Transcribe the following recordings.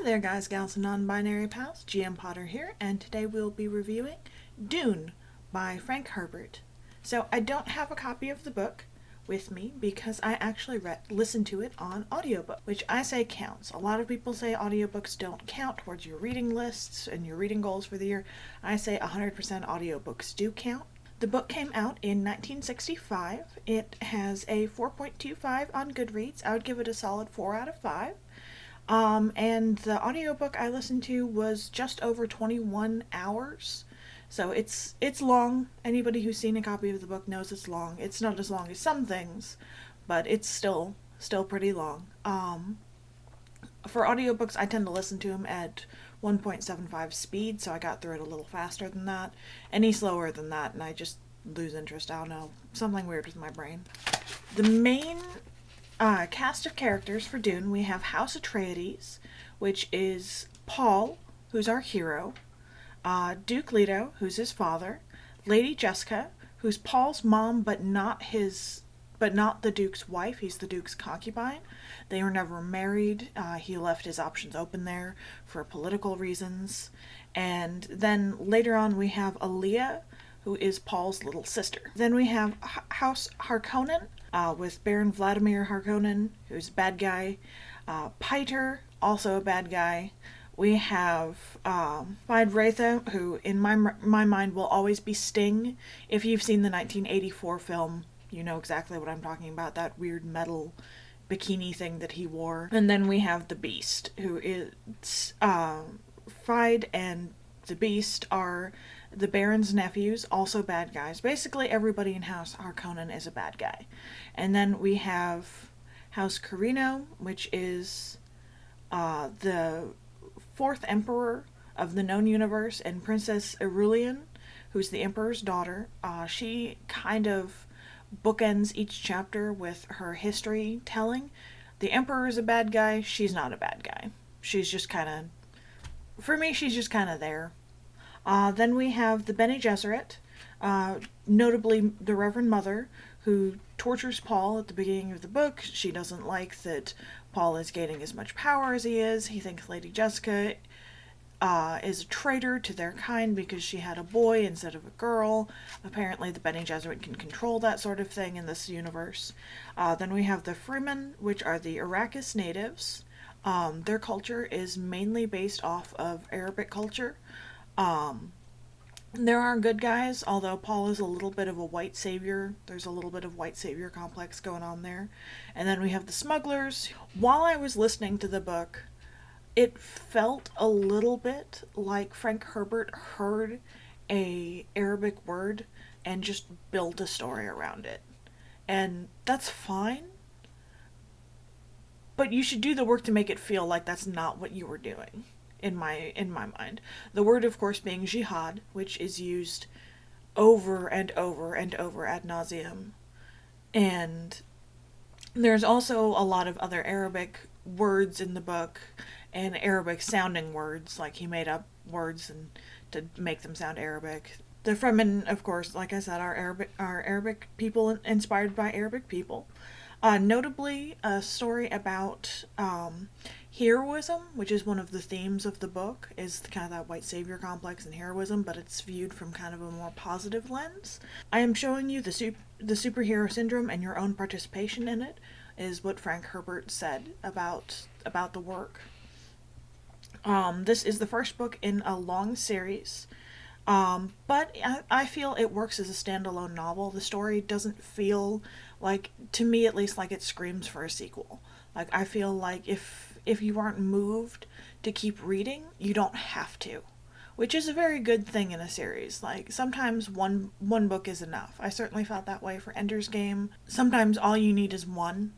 Hi there guys, gals, and non-binary pals, GM Potter here, and today we'll be reviewing Dune by Frank Herbert. So I don't have a copy of the book with me because I actually listened to it on audiobook, which I say counts. A lot of people say audiobooks don't count towards your reading lists and your reading goals for the year. I say 100% audiobooks do count. The book came out in 1965. It has a 4.25 on Goodreads. I would give it a solid 4 out of 5. And the audiobook I listened to was just over 21 hours. So it's long. Anybody who's seen a copy of the book knows it's long. It's not as long as some things, but it's still pretty long. For audiobooks, I tend to listen to them at 1.75 speed, so I got through it a little faster than that. Any slower than that, and I just lose interest. I don't know. Something weird with my brain. The main cast of characters for Dune, we have House Atreides, which is Paul, who's our hero, Duke Leto, who's his father, Lady Jessica, who's Paul's mom, but not the Duke's wife. He's the Duke's concubine. They were never married. He left his options open there for political reasons. And then later on we have Aaliyah, who is Paul's little sister. Then we have House Harkonnen, with Baron Vladimir Harkonnen, who's a bad guy. Piter, also a bad guy. We have Clyde Wraitha, who in my mind will always be Sting. If you've seen the 1984 film, you know exactly what I'm talking about, that weird metal bikini thing that he wore. And then we have the Beast, who is Fried and the Beast are the Baron's nephews, also bad guys. Basically everybody in House Harkonnen is a bad guy. And then we have House Carino, which is the fourth emperor of the known universe, and Princess Irulan, who's the emperor's daughter. She kind of bookends each chapter with her history telling. The emperor is a bad guy. She's not a bad guy. She's just kind of, for me, she's just kind of there. Then we have the Bene Gesserit, notably the Reverend Mother, who tortures Paul at the beginning of the book. She doesn't like that Paul is gaining as much power as he is. He thinks Lady Jessica is a traitor to their kind because she had a boy instead of a girl. Apparently the Bene Gesserit can control that sort of thing in this universe. Then we have the Fremen, which are the Arrakis Natives. Their culture is mainly based off of Arabic culture. There are good guys, although Paul is a little bit of a white savior. There's a little bit of white savior complex going on there. And then we have the Smugglers. While I was listening to the book, it felt a little bit like Frank Herbert heard a Arabic word and just built a story around it. And that's fine, but you should do the work to make it feel like that's not what you were doing. In my mind, the word of course being jihad, which is used over and over and over ad nauseum. And there's also a lot of other Arabic words in the book, and Arabic sounding words, like he made up words and to make them sound Arabic. The Fremen, of course, like I said, are Arabic people inspired by Arabic people. Notably, a story about heroism, which is one of the themes of the book, is kind of that white savior complex and heroism, but it's viewed from kind of a more positive lens. I am showing you the superhero syndrome and your own participation in it, is what Frank Herbert said about the work. This is the first book in a long series. But I feel it works as a standalone novel. The story doesn't feel like, to me at least, like it screams for a sequel. Like, I feel like if you aren't moved to keep reading, you don't have to. Which is a very good thing in a series. Like, sometimes one book is enough. I certainly felt that way for Ender's Game. Sometimes all you need is one,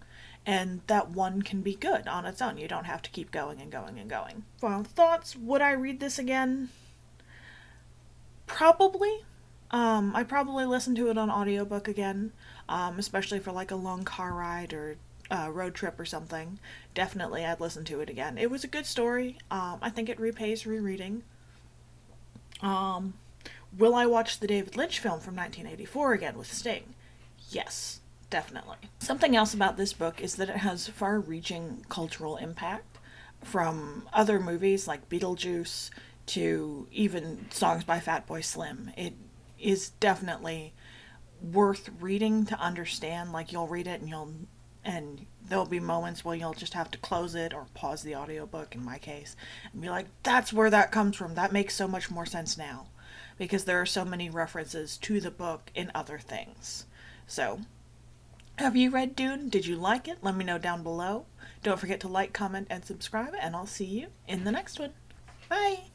and that one can be good on its own. You don't have to keep going and going and going. Final thoughts. Would I read this again? Probably. I probably listen to it on audiobook again, especially for like a long car ride or road trip or something. Definitely I'd listen to it again. It was a good story. I think it repays rereading. Will I watch the David Lynch film from 1984 again with Sting? Yes, definitely. Something else about this book is that it has far-reaching cultural impact. from other movies like Beetlejuice to even songs by Fatboy Slim. It is definitely worth reading to understand. Like, you'll read it and there'll be moments where you'll just have to close it or pause the audiobook in my case and be like, that's where that comes from. That makes so much more sense now, because there are so many references to the book in other things. So, have you read Dune? Did you like it? Let me know down below. Don't forget to like, comment, and subscribe, and I'll see you in the next one. Bye!